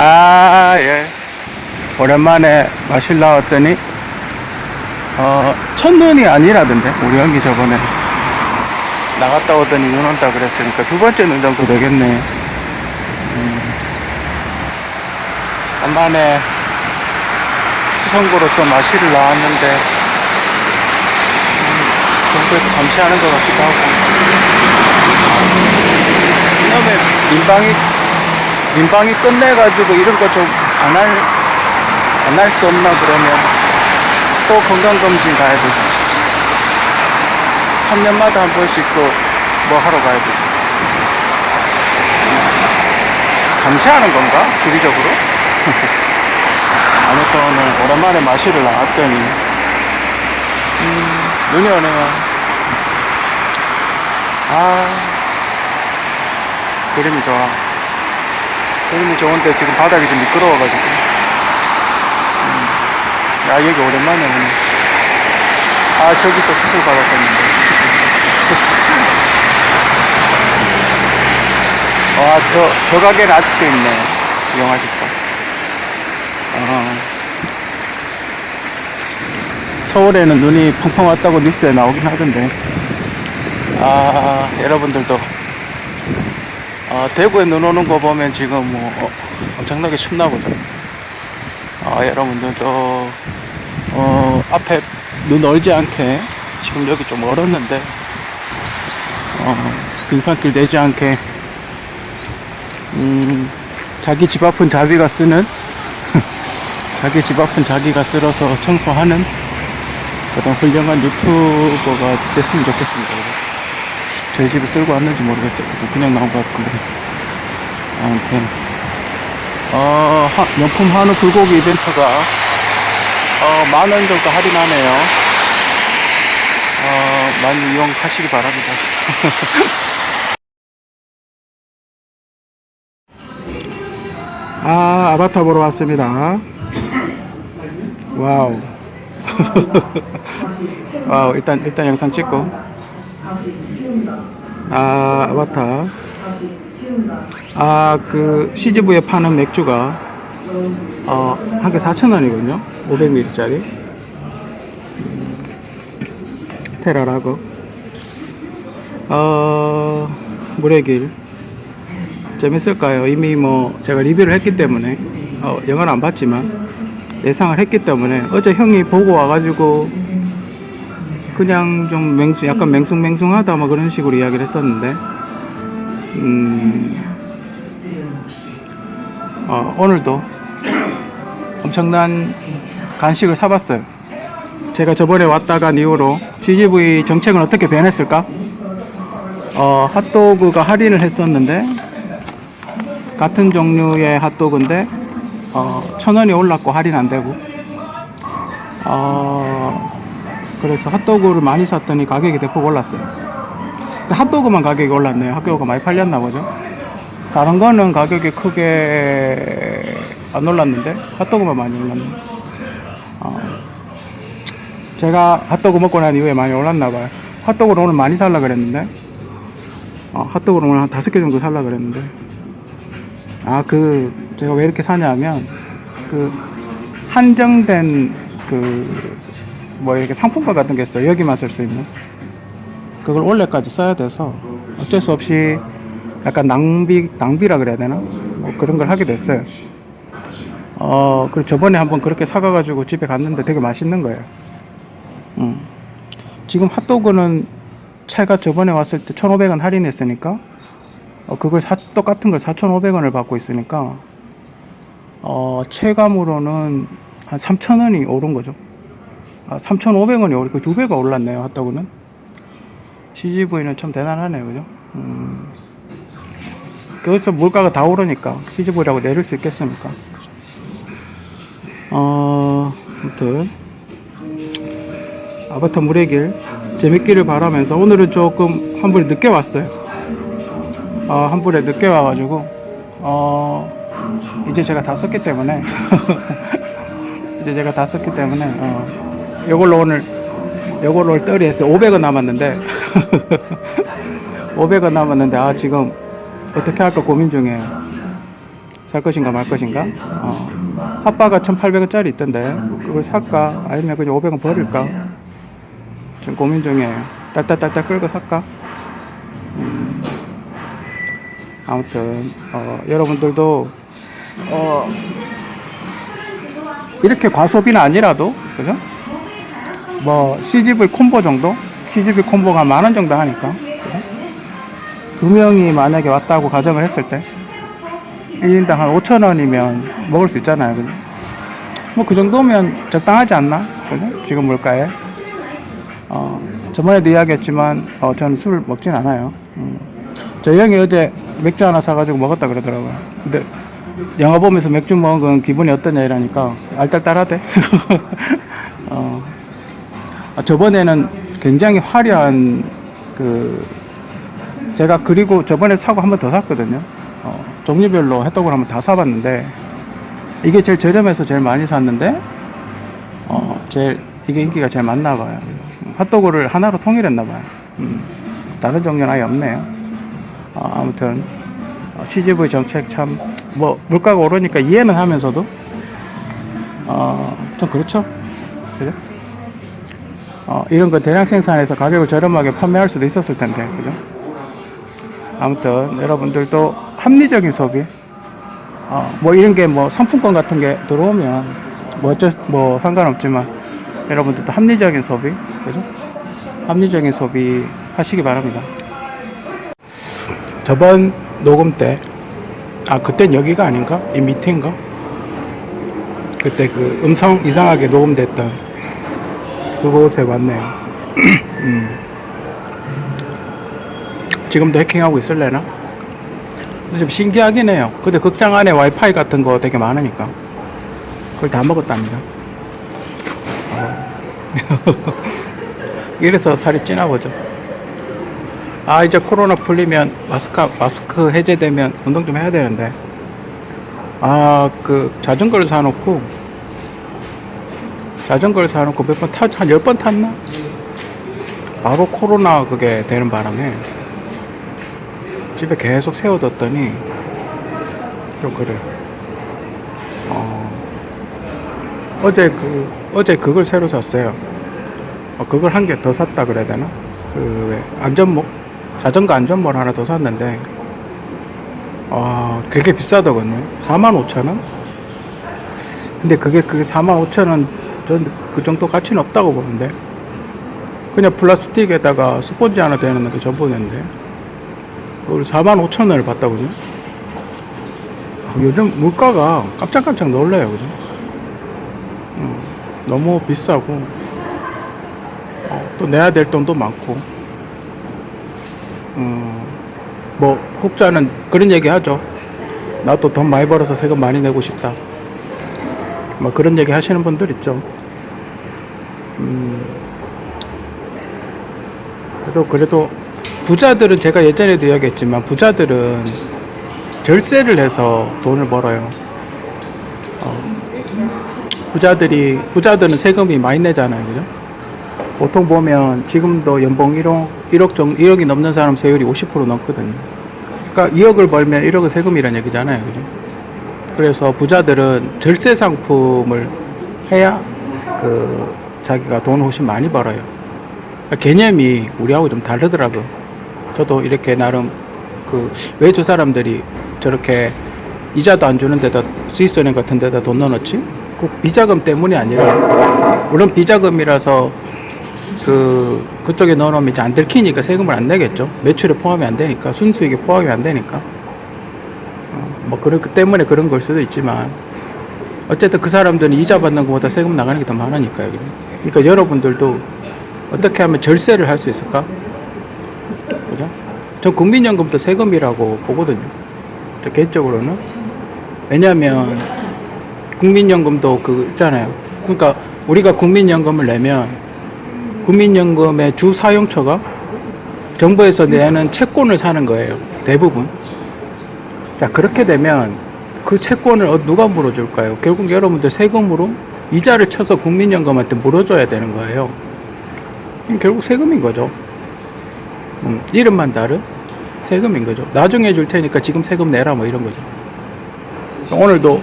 아, 예. 오랜만에 마실 나왔더니, 첫눈이 아니라던데. 우리 형이 저번에 나갔다 오더니 눈 온다 그랬으니까 두 번째 눈 정도 되겠네. 간만에 수성구로 또 마실을 나왔는데, 정부에서 감시하는 것 같기도 하고. 이놈의 민방위 끝내가지고 이런 거 좀 안 할 수 없나 그러면 또 건강검진 가야 되지. 3년마다 한 번씩 또 뭐 하러 가야 되지. 감시하는 건가? 주기적으로? 아무튼 오늘 오랜만에 마시러 나왔더니 눈이 오네요. 그림이 좋아. 그림이 좋은데 지금 바닥이 좀 미끄러워가지고. 여기 오랜만에 오네. 저기서 수술 받았었는데. 저 가게는 아직도 있네. 이용하실까. 서울에는 눈이 펑펑 왔다고 뉴스에 나오긴 하던데. 여러분들도 대구에 눈 오는 거 보면 지금 뭐 엄청나게 춥나 보죠. 여러분들도 앞에 눈 얼지 않게 지금 여기 좀 얼었는데 빙판길 내지 않게 자기 집 앞은 자기가 쓰는 자기 집 앞은 자기가 쓸어서 청소하는 그런 훌륭한 유튜버가 됐으면 좋겠습니다. 저희 집에 쓸고 왔는지 모르겠어요. 그냥 나온 것 같은데. 아무튼 명품 한우 불고기 이벤트가 10,000원 정도 할인하네요. 많이 이용하시기 바랍니다. 아바타 보러 왔습니다. 와우. 와우, 일단 영상 찍고. 아바타. 그 CGV에 파는 맥주가 한 개 4,000원이거든요. 500ml짜리. 테라라고. 물의 길. 재밌을까요? 이미 뭐 제가 리뷰를 했기 때문에 영화는 안 봤지만 예상을 했기 때문에 어제 형이 보고 와가지고 그냥 좀 약간 맹숭맹숭하다 뭐 그런 식으로 이야기를 했었는데 오늘도 엄청난 간식을 사봤어요. 제가 저번에 왔다 간 이후로 CGV 정책은 어떻게 변했을까? 핫도그가 할인을 했었는데 같은 종류의 핫도그인데 1,000원이 올랐고 할인 안 되고 그래서 핫도그를 많이 샀더니 가격이 대폭 올랐어요. 근데 핫도그만 가격이 올랐네요. 핫도그가 많이 팔렸나 보죠. 다른 거는 가격이 크게 안 올랐는데 핫도그만 많이 올랐네요. 제가 핫도그 먹고 난 이후에 많이 올랐나 봐요. 핫도그를 오늘 많이 살라 그랬는데 핫도그를 오늘 한 5개 정도 살라 그랬는데 제가 왜 이렇게 사냐면 한정된 이렇게 상품권 같은 게 있어요. 여기만 쓸 수 있는. 그걸 원래까지 써야 돼서 어쩔 수 없이 약간 낭비라 그래야 되나? 뭐 그런 걸 하게 됐어요. 그리고 저번에 한번 그렇게 사가가지고 집에 갔는데 되게 맛있는 거예요. 지금 핫도그는 제가 저번에 왔을 때 1,500원 할인했으니까 그걸 똑같은 걸 4,500원을 받고 있으니까 체감으로는 한 3,000원이 오른 거죠. 3,500원이 오르고 2배가 올랐네요. 핫도그는. CGV는 참 대단하네요. 그죠? 그래서 물가가 다 오르니까 CGV라고 내릴 수 있겠습니까? 아무튼 아바타 물의 길 재밌기를 바라면서 오늘은 조금 한 분이 늦게 왔어요. 한 분에 늦게 와가지고 이제 제가 다 썼기 때문에 요걸로 오늘 떨이 했어요. 500원 남았는데 500원 남았는데 지금 어떻게 할까 고민 중이에요. 살 것인가 말 것인가. 핫바가 1,800원짜리 있던데 그걸 살까 아니면 그냥 500원 버릴까 지금 고민 중이에요. 딸딸딸딸 끌고 살까. 아무튼 여러분들도 이렇게 과소비는 아니라도 그죠? 뭐 CGV 콤보 정도? CGV 콤보가 10,000원 정도 하니까 그죠? 2명이 만약에 왔다고 가정을 했을 때 1인당 한 5,000원이면 먹을 수 있잖아요. 그죠? 뭐 그 정도면 적당하지 않나? 그죠? 지금 물가에. 저번에도 이야기했지만 저는 술을 먹진 않아요. 저 형이 어제 맥주 하나 사가지고 먹었다 그러더라고요. 근데 영화 보면서 맥주 먹은 건 기분이 어떠냐 이러니까 알딸딸하대. 저번에는 굉장히 화려한 제가 그리고 저번에 사고 한 번 더 샀거든요. 종류별로 핫도그를 한번 다 사봤는데 이게 제일 저렴해서 제일 많이 샀는데 이게 인기가 제일 많나 봐요. 핫도그를 하나로 통일했나 봐요. 다른 종류는 아예 없네요. 아무튼 CGV 정책 참 뭐 물가가 오르니까 이해는 하면서도 좀 그렇죠. 그죠? 이런 거 대량 생산해서 가격을 저렴하게 판매할 수도 있었을 텐데 그죠? 아무튼 여러분들도 합리적인 소비 뭐 이런 게 뭐 상품권 같은 게 들어오면 뭐 상관없지만 여러분들도 합리적인 소비 그죠? 합리적인 소비 하시기 바랍니다. 저번 녹음 때 그땐 여기가 아닌가? 이 밑인가? 그때 그 음성 이상하게 녹음됐던 그곳에 왔네요. 지금도 해킹하고 있을래나? 근데 좀 신기하긴 해요. 근데 극장 안에 와이파이 같은 거 되게 많으니까 그걸 다 먹었답니다. 이래서 살이 찌나 보죠. 이제 코로나 풀리면 마스크 해제되면 운동 좀 해야 되는데 그 자전거를 사놓고 몇 번 한 10번 탔나? 바로 코로나 그게 되는 바람에 집에 계속 세워뒀더니 좀 그래요. 어제 그걸 새로 샀어요. 그걸 한 개 더 샀다 그래야 되나? 자전거 안전모를 하나 더 샀는데 그게 비싸더군요. 45,000원? 근데 그게 45,000원 전 그 정도 가치는 없다고 보는데 그냥 플라스틱에다가 스펀지 하나 대는 게 전부였는데 그걸 45,000원을 받다군요. 요즘 물가가 깜짝깜짝 놀라요. 그죠? 너무 비싸고 또 내야 될 돈도 많고 뭐 혹자는 그런 얘기 하죠. 나도 돈 많이 벌어서 세금 많이 내고 싶다. 뭐 그런 얘기 하시는 분들 있죠. 그래도 부자들은 제가 예전에도 이야기했지만 부자들은 절세를 해서 돈을 벌어요. 부자들은 세금이 많이 내잖아요. 그죠? 보통 보면 지금도 연봉 1억이 넘는 사람 세율이 50% 넘거든요. 그러니까 2억을 벌면 1억은 세금이라는 얘기잖아요. 그죠? 그래서 부자들은 절세 상품을 해야 자기가 돈을 훨씬 많이 벌어요. 그러니까 개념이 우리하고 좀 다르더라고요. 저도 이렇게 나름 왜 저 사람들이 저렇게 이자도 안 주는 데다 스위스은행 같은 데다 돈 넣어놓지? 꼭 비자금 때문이 아니라 물론 비자금이라서 그쪽에 넣어놓으면 이제 안 들키니까 세금을 안 내겠죠. 매출에 포함이 안 되니까 순수익에 포함이 안 되니까 뭐 그 때문에 그런 걸 수도 있지만 어쨌든 그 사람들은 이자 받는 것보다 세금 나가는 게 더 많으니까요. 그러니까 여러분들도 어떻게 하면 절세를 할 수 있을까? 그죠? 전 국민연금도 세금이라고 보거든요. 저 개인적으로는. 왜냐하면 국민연금도 있잖아요. 그러니까 우리가 국민연금을 내면 국민연금의 주 사용처가 정부에서 내는 채권을 사는 거예요. 대부분. 자, 그렇게 되면 그 채권을 누가 물어줄까요? 결국 여러분들 세금으로 이자를 쳐서 국민연금한테 물어줘야 되는 거예요. 결국 세금인 거죠. 이름만 다른 세금인 거죠. 나중에 줄 테니까 지금 세금 내라 뭐 이런 거죠. 오늘도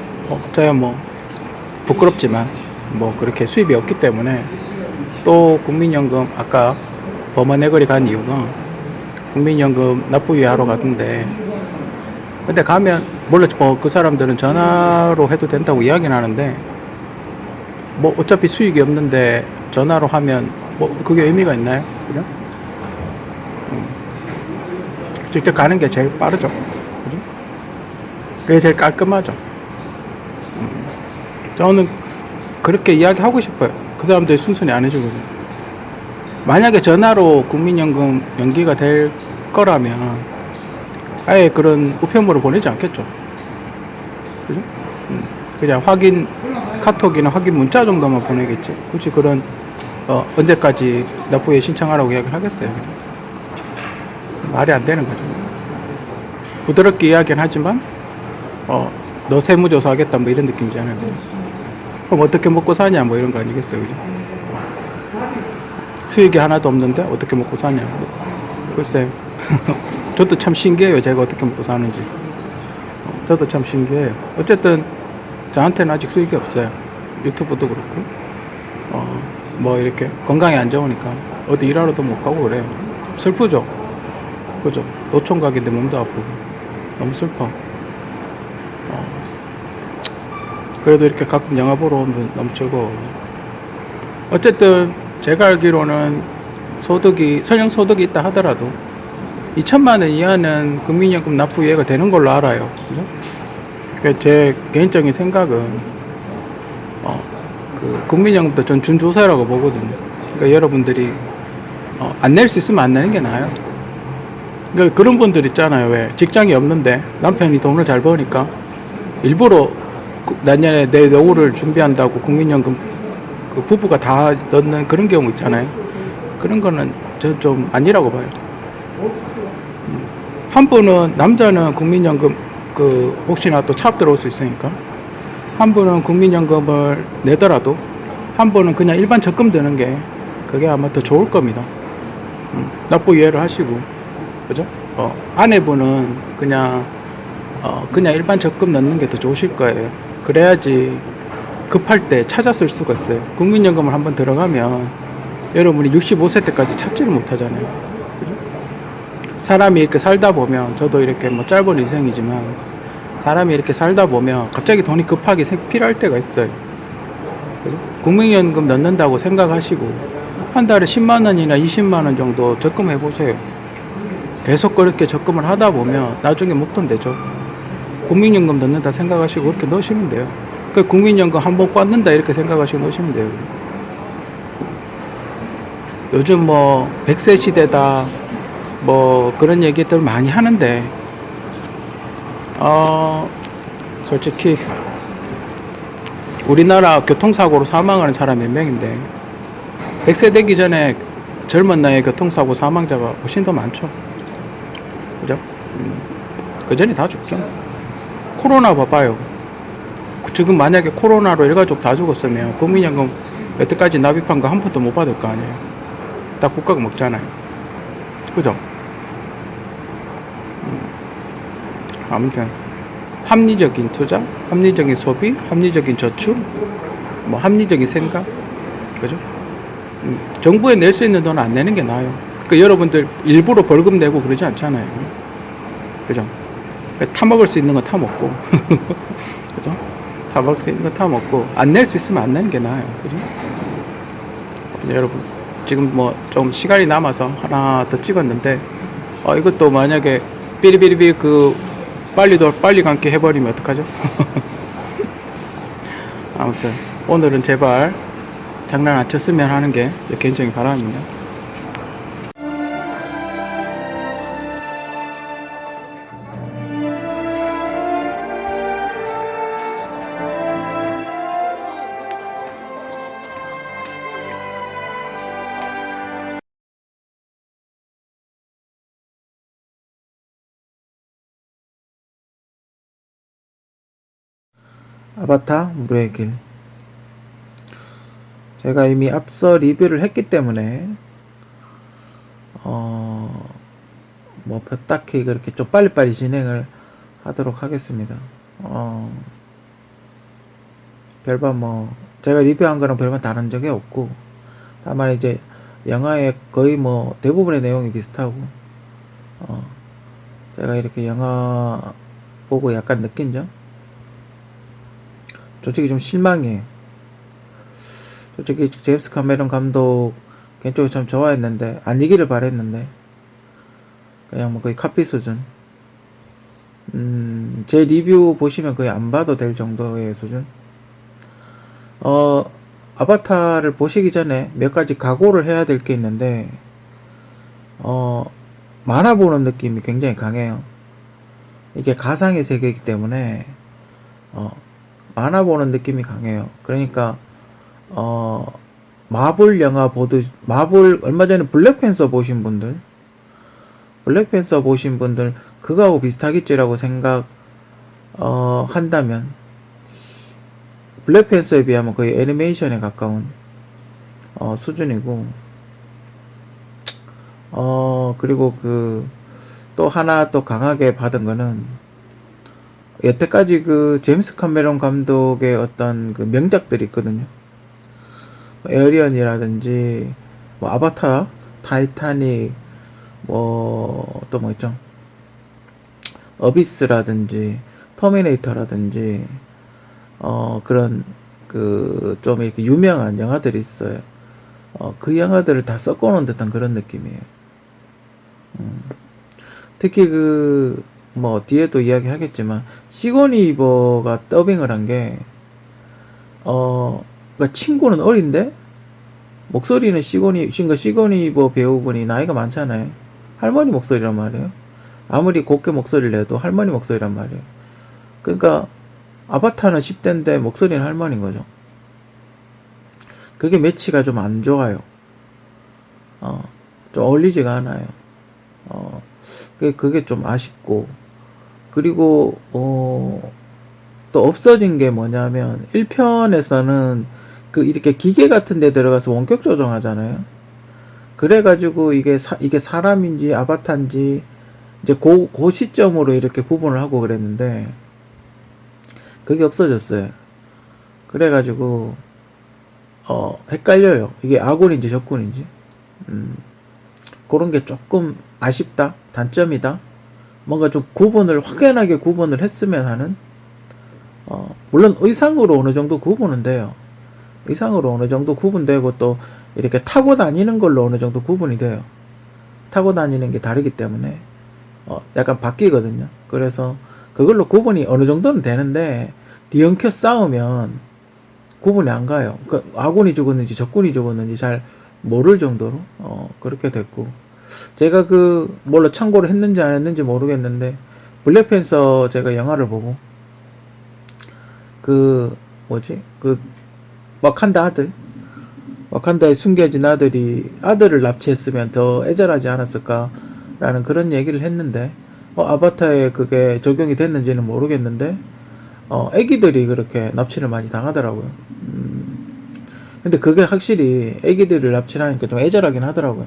제가 뭐 부끄럽지만 뭐 그렇게 수입이 없기 때문에 또 국민연금 아까 범안내거리 간 이유가 국민연금 납부위 하러 갔는데, 근데 가면 물론 뭐 그 사람들은 전화로 해도 된다고 이야기는 하는데 뭐 어차피 수익이 없는데 전화로 하면 뭐 그게 의미가 있나요? 그죠? 직접 가는 게 제일 빠르죠. 그죠? 그게 제일 깔끔하죠. 저는 그렇게 이야기하고 싶어요. 그 사람들이 순순히 안 해주거든요. 만약에 전화로 국민연금 연기가 될 거라면 아예 그런 우편물을 보내지 않겠죠. 그죠? 그냥 확인 카톡이나 확인 문자 정도만 보내겠지. 굳이 그런 언제까지 납부에 신청하라고 이야기를 하겠어요. 말이 안 되는 거죠. 부드럽게 이야기는 하지만 너 세무조사 하겠다 뭐 이런 느낌이잖아요. 그럼 어떻게 먹고 사냐 뭐 이런 거 아니겠어요. 그죠? 수익이 하나도 없는데 어떻게 먹고 사냐. 글쎄요. 저도 참 신기해요. 제가 어떻게 먹고 사는지. 저도 참 신기해요. 어쨌든 저한테는 아직 수익이 없어요. 유튜브도 그렇고 뭐 이렇게 건강이 안 좋으니까 어디 일하러도 못 가고 그래요. 슬프죠. 그죠? 노총각인데 몸도 아프고 너무 슬퍼. 그래도 이렇게 가끔 영화 보러 오면 너무 즐거워. 어쨌든 제가 알기로는 소득이 설령 소득이 있다 하더라도 2천만 원 이하는 국민연금 납부 이해가 되는 걸로 알아요. 그죠? 그러니까 제 개인적인 생각은 그 국민연금도 전 준조사라고 보거든요. 그러니까 여러분들이 안 낼 수 있으면 안 내는 게 나아요. 그러니까 그런 분들 있잖아요. 왜 직장이 없는데 남편이 돈을 잘 버니까 일부러 내년에 내 노후를 준비한다고 국민연금 그 부부가 다 넣는 그런 경우 있잖아요. 그런 거는 저 좀 아니라고 봐요. 한 분은 남자는 국민연금 그 혹시나 또 차압 들어올 수 있으니까 한 분은 국민연금을 내더라도 한 분은 그냥 일반 적금 드는 게 그게 아마 더 좋을 겁니다. 납부 이해를 하시고, 그죠? 아내분은 그냥 일반 적금 넣는 게 더 좋으실 거예요. 그래야지 급할 때 찾아 쓸 수가 있어요. 국민연금을 한번 들어가면 여러분이 65세 때까지 찾지를 못하잖아요. 그죠? 사람이 이렇게 살다 보면, 저도 이렇게 뭐 짧은 인생이지만 사람이 이렇게 살다 보면 갑자기 돈이 급하게 필요할 때가 있어요. 그죠? 국민연금 넣는다고 생각하시고 한 달에 10만 원이나 20만 원 정도 적금해 보세요. 계속 그렇게 적금을 하다 보면 나중에 목돈 되죠. 국민연금 넣는다 생각하시고 그렇게 넣으시면 돼요. 그 국민연금 한번 받는다 이렇게 생각하시고 넣으시면 돼요. 요즘 뭐 100세 시대다 뭐 그런 얘기들 많이 하는데 솔직히 우리나라 교통사고로 사망하는 사람이 몇 명인데 100세 되기 전에 젊은 나이에 교통사고 사망자가 훨씬 더 많죠. 그죠? 그 전에 다 죽죠. 코로나 봐봐요. 지금 만약에 코로나로 일가족 다 죽었으면 국민연금 여태까지 납입한 거 한 푼도 못 받을 거 아니에요. 다 국가가 먹잖아요. 그죠? 아무튼 합리적인 투자, 합리적인 소비, 합리적인 저축, 뭐 합리적인 생각, 그죠? 정부에 낼 수 있는 돈은 안 내는 게 나아요. 그러니까 여러분들 일부러 벌금 내고 그러지 않잖아요. 그죠? 타먹을 수 있는 건 타먹고, 그죠? 타먹을 수 있는 건 타먹고, 안 낼 수 있으면 안 내는 게 나아요. 그죠? 여러분, 지금 뭐 좀 시간이 남아서 하나 더 찍었는데, 이것도 만약에 삐리삐리삐 빨리 감기 해버리면 어떡하죠? 아무튼, 오늘은 제발 장난 안 쳤으면 하는 게 개인적인 바람입니다. 아바타 무료의 길. 제가 이미 앞서 리뷰를 했기 때문에 뭐 딱히 그렇게 좀 빨리빨리 진행을 하도록 하겠습니다. 별반 뭐 제가 리뷰한 거랑 별반 다른 적이 없고, 다만 이제 영화의 거의 뭐 대부분의 내용이 비슷하고, 어 제가 이렇게 영화 보고 약간 느낀 점, 솔직히 좀 실망이에요. 솔직히 제임스 카메론 감독 개인적으로 참 좋아했는데, 아니기를 바랬는데 그냥 뭐 거의 카피 수준. 제 리뷰 보시면 거의 안 봐도 될 정도의 수준. 아바타를 보시기 전에 몇 가지 각오를 해야 될 게 있는데, 만화 보는 느낌이 굉장히 강해요. 이게 가상의 세계이기 때문에, 만화 보는 느낌이 강해요. 그러니까, 마블 영화 마블, 얼마 전에 블랙팬서 보신 분들, 그거하고 비슷하겠지라고 한다면, 블랙팬서에 비하면 거의 애니메이션에 가까운 수준이고, 그리고 또 하나 또 강하게 받은 거는, 여태까지 제임스 카메론 감독의 어떤 명작들이 있거든요. 에어리언이라든지 뭐 아바타, 타이타닉, 또 뭐 있죠? 어비스라든지 터미네이터라든지 그런 좀 이렇게 유명한 영화들이 있어요. 그 영화들을 다 섞어놓은 듯한 그런 느낌이에요. 특히 뭐 뒤에도 이야기하겠지만, 시고니 이버가 더빙을 한 게, 그러니까 친구는 어린데 목소리는 시고니 이버 배우분이 나이가 많잖아요. 할머니 목소리란 말이에요. 아무리 곱게 목소리를 내도 할머니 목소리란 말이에요. 그러니까 아바타는 10대인데 목소리는 할머니인 거죠. 그게 매치가 좀 안 좋아요. 좀 어울리지가 않아요. 그게 좀 아쉽고, 그리고 또 없어진 게 뭐냐면, 1편에서는 이렇게 기계 같은 데 들어가서 원격 조정하잖아요. 그래가지고 이게 사람인지 아바타인지 이제 그 시점으로 이렇게 구분을 하고 그랬는데, 그게 없어졌어요. 그래가지고 헷갈려요. 이게 아군인지 적군인지. 그런 게 조금 아쉽다, 단점이다. 뭔가 좀 확연하게 구분을 했으면 하는. 물론 의상으로 어느 정도 구분은 돼요. 의상으로 어느 정도 구분되고, 또 이렇게 타고 다니는 걸로 어느 정도 구분이 돼요. 타고 다니는 게 다르기 때문에 약간 바뀌거든요. 그래서 그걸로 구분이 어느 정도는 되는데, 뒤엉켜 싸우면 구분이 안 가요. 아군이 죽었는지 적군이 죽었는지 잘 모를 정도로 그렇게 됐고, 제가 뭘로 참고를 했는지 안 했는지 모르겠는데, 블랙팬서 제가 영화를 보고 와칸다에 숨겨진 아들을 납치했으면 더 애절하지 않았을까라는 그런 얘기를 했는데, 아바타에 그게 적용이 됐는지는 모르겠는데, 애기들이 그렇게 납치를 많이 당하더라고요. 근데 그게 확실히 애기들을 납치하니까 좀 애절하긴 하더라고요.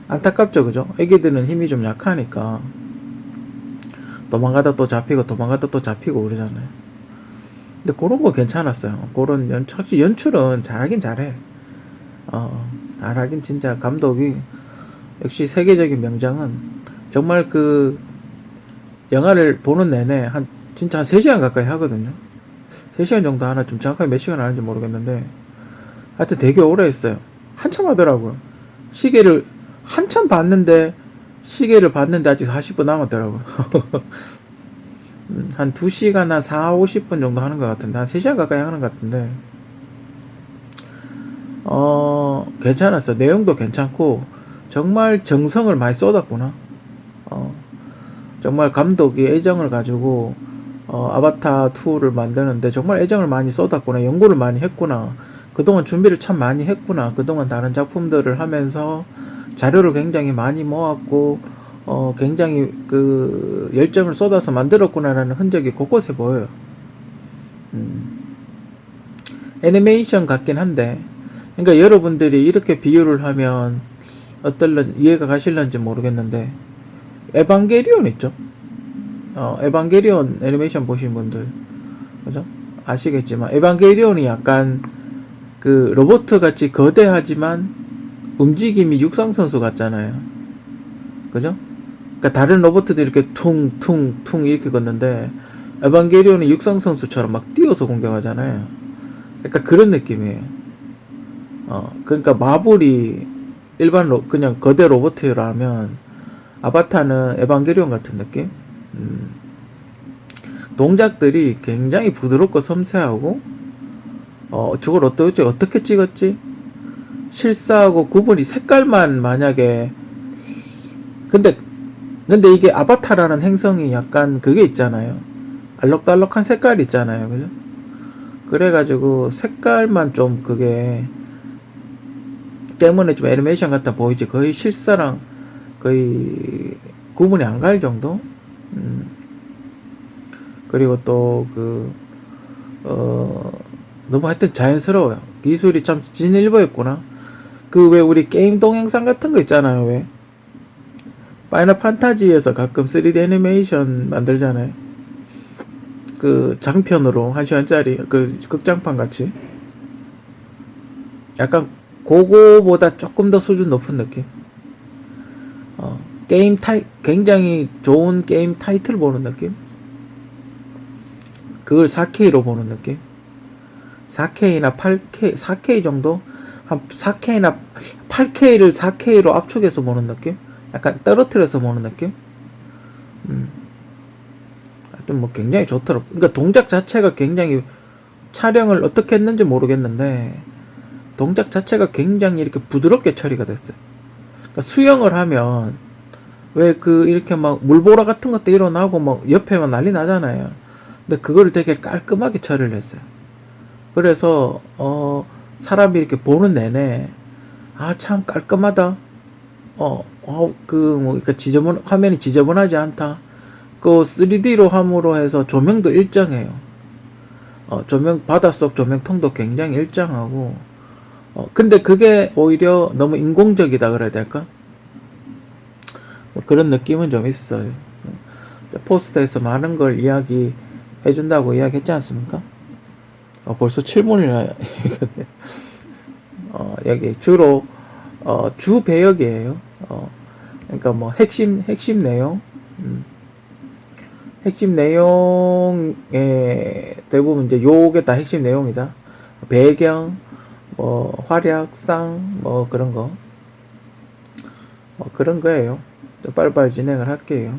안타깝죠, 그죠? 애기들은 힘이 좀 약하니까 도망가다 또 잡히고 그러잖아요. 근데 그런 거 괜찮았어요. 확실히 연출은 잘하긴 잘해. 잘하긴, 진짜 감독이 역시 세계적인 명장은, 정말 영화를 보는 내내 진짜 한 3시간 가까이 하거든요. 3시간 정도 하나, 좀 정확하게 몇 시간 하는지 모르겠는데, 하여튼 되게 오래 했어요. 한참 하더라고요. 한참 봤는데, 시계를 봤는데 아직 40분 남았더라고요. 한 2시간, 한 4, 50분 정도 하는 것 같은데, 한 3시간 가까이 하는 것 같은데, 괜찮았어. 내용도 괜찮고, 정말 정성을 많이 쏟았구나. 정말 감독이 애정을 가지고 아바타 2를 만드는데 정말 애정을 많이 쏟았구나. 연구를 많이 했구나. 그동안 준비를 참 많이 했구나. 그동안 다른 작품들을 하면서 자료를 굉장히 많이 모았고, 굉장히 열정을 쏟아서 만들었구나라는 흔적이 곳곳에 보여요. 애니메이션 같긴 한데, 그러니까 여러분들이 이렇게 비유를 하면 이해가 가실런지 모르겠는데, 에반게리온 있죠? 에반게리온 애니메이션 보신 분들, 그죠? 아시겠지만 에반게리온이 약간 그 로봇 같이 거대하지만 움직임이 육상선수 같잖아요. 그죠? 그러니까 다른 로봇들이 이렇게 퉁퉁퉁 이렇게 걷는데 에반게리온이 육상선수처럼 막 뛰어서 공격하잖아요. 그러니까 그런 느낌이에요. 그러니까 마블이 일반 그냥 거대 로봇이라면 아바타는 에반게리온 같은 느낌? 동작들이 굉장히 부드럽고 섬세하고 저걸 어떻게 찍었지? 실사하고 구분이 색깔만 만약에 근데 이게 아바타라는 행성이 약간 그게 있잖아요. 알록달록한 색깔이 있잖아요. 그죠? 그래가지고 색깔만 좀 그게 때문에 좀 애니메이션 같아 보이지 거의 실사랑 거의 구분이 안 갈 정도? 그리고 또 너무 하여튼 자연스러워요. 기술이 참 진일보였구나. 그 왜 우리 게임 동영상 같은 거 있잖아요. 왜 파이널 판타지에서 가끔 3D 애니메이션 만들잖아요. 그 장편으로 1시간짜리 그 극장판 같이 약간 그거보다 조금 더 수준 높은 느낌. 게임 굉장히 좋은 게임 타이틀 보는 느낌. 그걸 4K로 보는 느낌. 4K나 8K, 4K 정도? 한 4K나 8K를 4K로 압축해서 보는 느낌? 약간 떨어뜨려서 보는 느낌? 하여튼 뭐 굉장히 좋더라고. 그러니까 동작 자체가 굉장히 촬영을 어떻게 했는지 모르겠는데 동작 자체가 굉장히 이렇게 부드럽게 처리가 됐어요. 그러니까 수영을 하면 왜 이렇게 막 물보라 같은 것도 일어나고 막 옆에만 난리 나잖아요. 근데 그거를 되게 깔끔하게 처리를 했어요. 그래서 사람이 이렇게 보는 내내 참 깔끔하다. 그러니까 화면이 지저분하지 않다. 그 3D로 함으로 해서 조명도 일정해요. 바닷속 조명통도 굉장히 일정하고. 근데 그게 오히려 너무 인공적이다 그래야 될까? 뭐 그런 느낌은 좀 있어요. 포스터에서 많은 걸 해준다고 이야기했지 않습니까? 벌써 7분이나 여기 주로 주 배역이에요. 그러니까 뭐 핵심 내용, 핵심 내용에 대부분 이제 요게 다 핵심 내용이다. 배경, 뭐 활약상, 뭐 그런 거, 그런 거예요. 빨리빨리 진행을 할게요.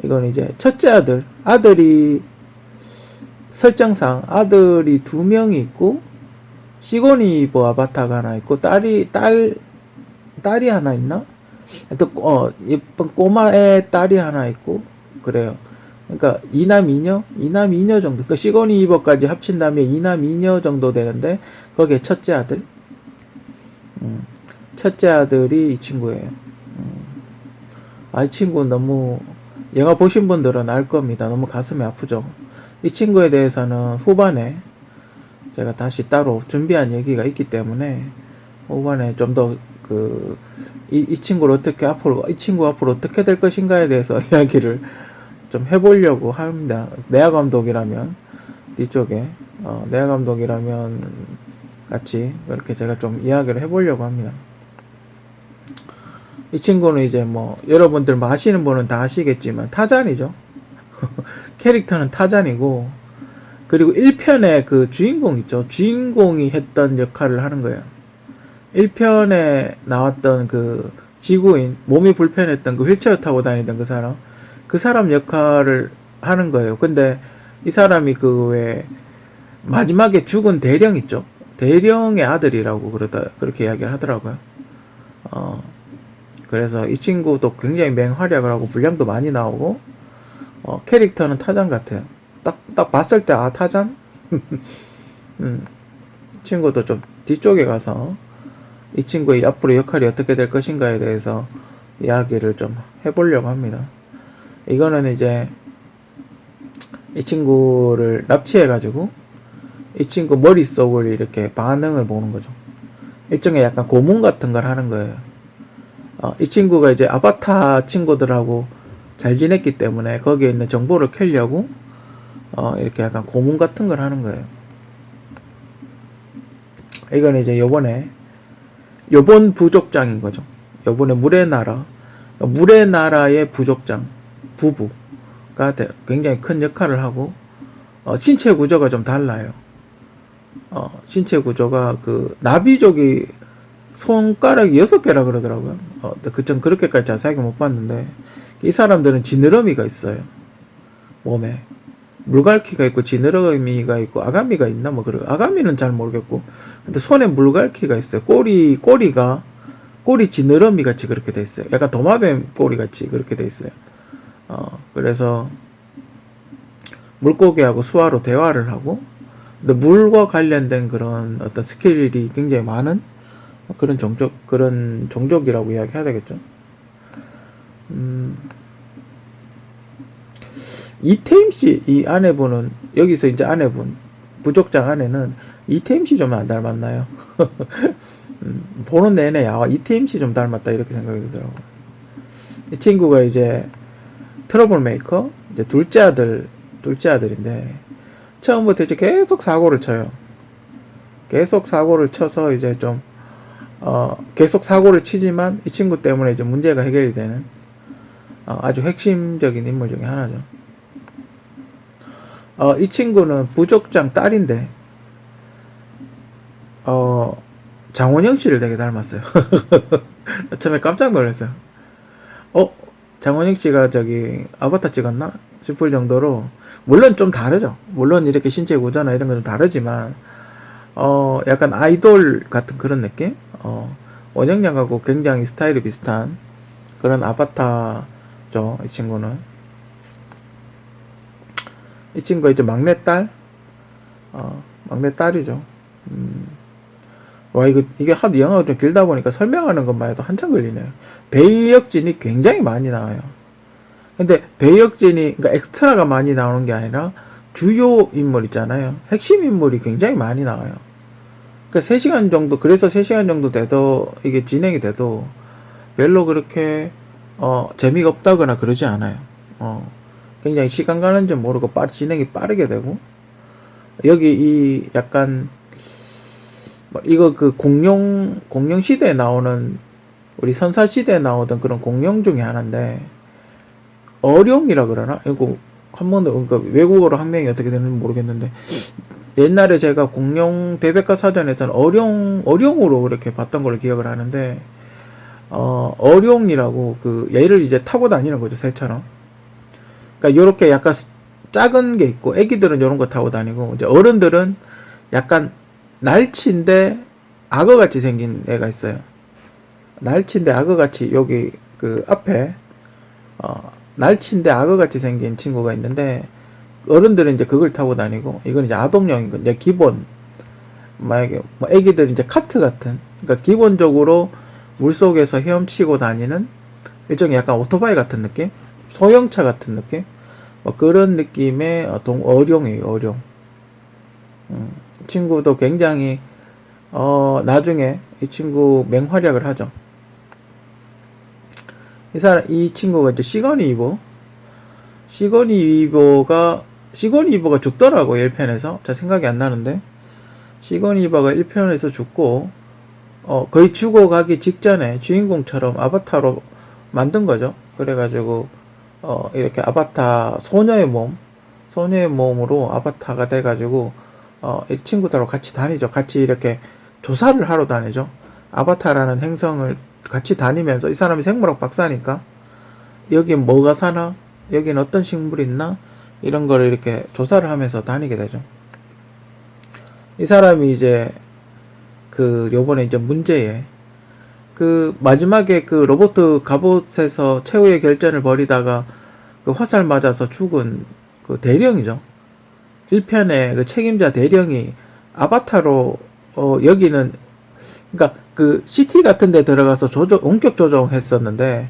이건 이제 첫째 아들이 설정상 아들이 2명이 있고 시고니버 아바타가 하나 있고 딸이 하나 있나? 예쁜 꼬마의 딸이 하나 있고 그래요. 그러니까 이남 이녀 정도. 그러니까 시고니버까지 합친 다음에 이남 이녀 정도 되는데 거기에 첫째 아들. 첫째 아들이 이 친구예요. 이 친구는 너무 영화 보신 분들은 알 겁니다. 너무 가슴이 아프죠. 이 친구에 대해서는 후반에 제가 다시 따로 준비한 얘기가 있기 때문에 후반에 좀 더 이 친구를 이 친구 앞으로 어떻게 될 것인가에 대해서 이야기를 좀 해보려고 합니다. 내야 감독이라면 뒤쪽에 내야 감독이라면 같이 그렇게 제가 좀 이야기를 해보려고 합니다. 이 친구는 이제 뭐 여러분들 뭐 아시는 분은 다 아시겠지만 타잔이죠. 캐릭터는 타잔이고 그리고 1편에 그 주인공 있죠. 주인공이 했던 역할을 하는 거예요. 1편에 나왔던 그 지구인 몸이 불편했던 그 휠체어 타고 다니던 그 사람 역할을 하는 거예요. 근데 이 사람이 왜 마지막에 죽은 대령 있죠. 대령의 아들이라고 그렇게 이야기를 하더라고요. 그래서 이 친구도 굉장히 맹활약을 하고 분량도 많이 나오고 캐릭터는 타잔 같아요. 딱 봤을 때 타잔? 친구도 좀 뒤쪽에 가서 이 친구의 앞으로 역할이 어떻게 될 것인가에 대해서 이야기를 좀 해보려고 합니다. 이거는 이제 이 친구를 납치해가지고 이 친구 머릿속을 이렇게 반응을 보는 거죠. 일종의 약간 고문 같은 걸 하는 거예요. 이 친구가 이제 아바타 친구들하고 잘 지냈기 때문에 거기에 있는 정보를 캐려고 이렇게 약간 고문 같은 걸 하는 거예요. 이거는 이제 요번 부족장인 거죠. 요번에 물의 나라의 부족장, 부부가 굉장히 큰 역할을 하고, 신체 구조가 좀 달라요. 신체 구조가 그 나비족이 손가락이 6개라 그러더라고요. 전 그렇게까지 자세하게 못 봤는데, 이 사람들은 지느러미가 있어요. 몸에. 물갈퀴가 있고, 지느러미가 있고, 아가미가 있나? 뭐, 아가미는 잘 모르겠고, 근데 손에 물갈퀴가 있어요. 꼬리 지느러미 같이 그렇게 돼 있어요. 약간 도마뱀 꼬리 같이 그렇게 돼 있어요. 그래서, 물고기하고 수화로 대화를 하고, 근데 물과 관련된 그런 어떤 스킬이 굉장히 많은 그런 종족이라고 이야기해야 되겠죠. 이태임 씨, 이 아내분은, 여기서 이제 아내분, 부족장 아내는 이태임 씨 좀 안 닮았나요? 보는 내내, 이태임 씨 좀 닮았다, 이렇게 생각이 들더라고요. 이 친구가 이제 트러블 메이커, 이제 둘째 아들인데, 처음부터 이제 계속 사고를 쳐요. 계속 사고를 쳐서 이제 계속 사고를 치지만 이 친구 때문에 이제 문제가 해결이 되는, 아주 핵심적인 인물 중에 하나죠. 이 친구는 부족장 딸인데, 장원영 씨를 되게 닮았어요. 처음에 깜짝 놀랐어요. 장원영 씨가 아바타 찍었나? 싶을 정도로, 물론 좀 다르죠. 물론 이렇게 신체 구조나 이런 건 좀 다르지만, 약간 아이돌 같은 그런 느낌? 원영양하고 굉장히 스타일이 비슷한 그런 아바타죠, 이 친구는. 이 친구가 이제 막내딸이죠. 와, 이게 하도 영화가 좀 길다 보니까 설명하는 것만 해도 한참 걸리네요. 배역진이 굉장히 많이 나와요. 근데 배역진이, 그러니까 엑스트라가 많이 나오는 게 아니라 주요 인물 있잖아요. 핵심 인물이 굉장히 많이 나와요. 그러니까 3시간 정도, 그래서 3시간 정도 돼도, 이게 진행이 돼도 별로 그렇게, 재미가 없다거나 그러지 않아요. 굉장히 시간 가는 줄 모르고 진행이 빠르게 되고, 여기 약간, 이거 공룡 시대에 나오는, 우리 선사 시대에 나오던 그런 공룡 중에 하나인데, 어룡이라 그러나? 이거 그러니까 외국어로 학명이 어떻게 되는지 모르겠는데, 옛날에 제가 공룡 대백과 사전에서는 어룡으로 이렇게 봤던 걸로 기억을 하는데, 어룡이라고 얘를 이제 타고 다니는 거죠, 새처럼. 그러니까 요렇게 약간 작은 게 있고, 애기들은 요런 거 타고 다니고, 이제 어른들은 약간 날치인데 악어같이 생긴 애가 있어요. 날치인데 악어같이, 여기 앞에, 날치인데 악어같이 생긴 친구가 있는데, 어른들은 이제 그걸 타고 다니고, 이건 이제 아동용인 거, 이제 기본, 만약에, 애기들 이제 카트 같은, 그러니까 기본적으로 물속에서 헤엄치고 다니는 일종의 약간 오토바이 같은 느낌? 소형차 같은 느낌? 그런 느낌의 어룡이에요, 어룡. 이 친구도 굉장히, 나중에 이 친구 맹활약을 하죠. 이 친구가 이제 시거니 이버가 죽더라고, 1편에서. 잘 생각이 안 나는데. 시거니 이버가 1편에서 죽고, 거의 죽어가기 직전에 주인공처럼 아바타로 만든 거죠. 그래가지고, 이렇게 아바타, 소녀의 몸으로 아바타가 돼가지고, 이 친구들하고 같이 다니죠. 같이 이렇게 조사를 하러 다니죠. 아바타라는 행성을 같이 다니면서, 이 사람이 생물학 박사니까 여긴 뭐가 사나, 여긴 어떤 식물이 있나, 이런 거를 이렇게 조사를 하면서 다니게 되죠. 이 사람이 이제 요번에 이제 문제에 마지막에 로버트 갑옷에서 최후의 결전을 벌이다가 화살 맞아서 죽은 대령이죠. 1편의 책임자 대령이 아바타로, 여기는, 그러니까 CT 같은 데 들어가서 원격 조정했었는데,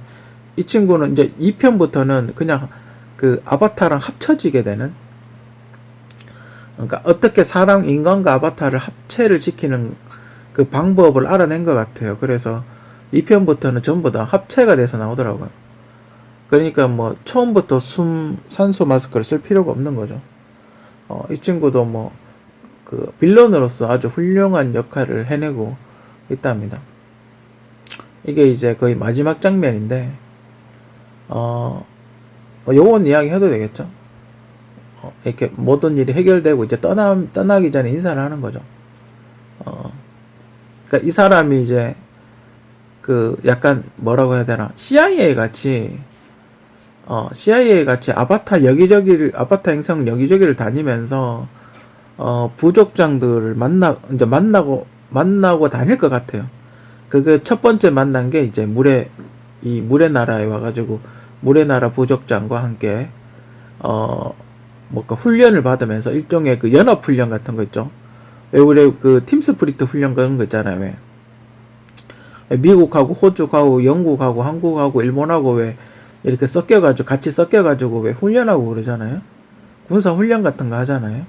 이 친구는 이제 2편부터는 그냥 아바타랑 합쳐지게 되는, 그러니까 어떻게 인간과 아바타를 합체를 시키는 그 방법을 알아낸 것 같아요. 그래서 2편부터는 전부 다 합체가 돼서 나오더라고요. 그러니까 처음부터 산소 마스크를 쓸 필요가 없는 거죠. 이 친구도 뭐 그 빌런으로서 아주 훌륭한 역할을 해내고 있답니다. 이게 이제 거의 마지막 장면인데 요건 이야기 해도 되겠죠. 이렇게 모든 일이 해결되고 이제 떠나기 전에 인사를 하는 거죠. 그러니까 이 사람이 이제 그 약간 뭐라고 해야 되나, CIA 같이 아바타 행성 여기저기를 다니면서 부족장들을 만나고 다닐 것 같아요. 그게 첫 번째 만난 게 이제 물의 나라에 와가지고 물의 나라 부족장과 함께 뭔가 훈련을 받으면서 일종의 그 연합 훈련 같은 거 있죠. 왜 우리 그 팀스프리트 훈련 그런 거 있잖아요. 왜 미국하고 호주하고 영국하고 한국하고 일본하고 왜 이렇게 같이 섞여가지고 왜 훈련하고 그러잖아요. 군사 훈련 같은 거 하잖아요.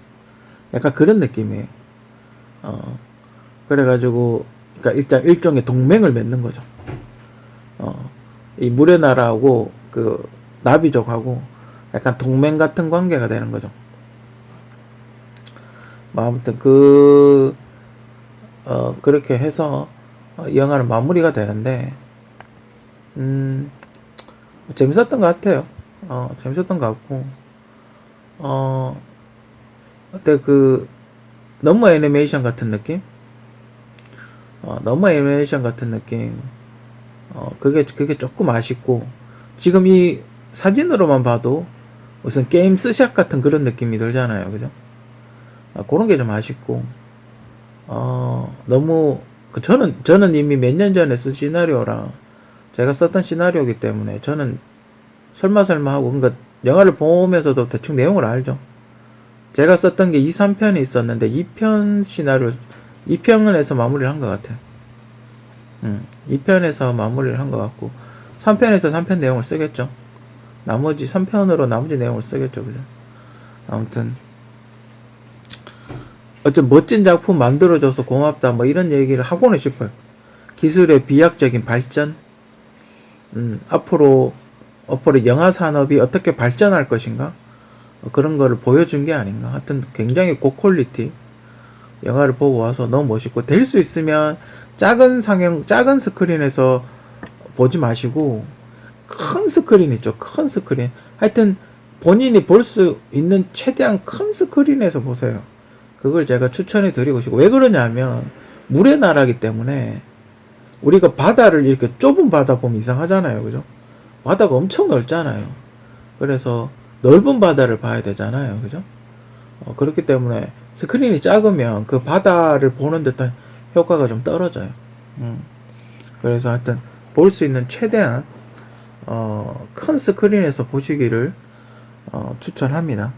약간 그런 느낌이에요. 그래가지고 그러니까 일단 일종의 동맹을 맺는 거죠. 이 물의 나라하고 그 나비족하고 약간 동맹 같은 관계가 되는 거죠. 아무튼 그렇게 해서 영화는 마무리가 되는데 재밌었던 것 같아요. 재밌었던 것 같고 근데 너무 애니메이션 같은 느낌? 그게 조금 아쉽고, 지금 이 사진으로만 봐도 무슨 게임 스샷 같은 그런 느낌이 들잖아요. 그죠? 그런 게 좀 아쉽고, 너무, 저는 이미 몇 년 전에 쓴 시나리오랑 제가 썼던 시나리오이기 때문에 저는 설마 하고, 그러니까 영화를 보면서도 대충 내용을 알죠. 제가 썼던 게 2, 3편이 있었는데 2편에서 마무리를 한 것 같아요. 2편에서 마무리를 한 것 같고 3편에서 3편 내용을 쓰겠죠. 나머지 3편으로 나머지 내용을 쓰겠죠. 그죠? 아무튼 어쨌든 멋진 작품 만들어줘서 고맙다 뭐 이런 얘기를 하고는 싶어요. 기술의 비약적인 발전, 앞으로 영화 산업이 어떻게 발전할 것인가, 그런 거를 보여준 게 아닌가. 하여튼 굉장히 고퀄리티 영화를 보고 와서 너무 멋있고, 될 수 있으면 작은 스크린에서 보지 마시고 큰 스크린 있죠. 큰 스크린. 하여튼 본인이 볼 수 있는 최대한 큰 스크린에서 보세요. 그걸 제가 추천해 드리고 싶고, 왜 그러냐면 물의 나라기 때문에 우리가 바다를 이렇게 좁은 바다 보면 이상하잖아요. 그죠? 바다가 엄청 넓잖아요. 그래서 넓은 바다를 봐야 되잖아요. 그죠? 그렇기 때문에 스크린이 작으면 그 바다를 보는 듯한 효과가 좀 떨어져요. 그래서 하여튼 볼 수 있는 최대한 큰 스크린에서 보시기를 추천합니다.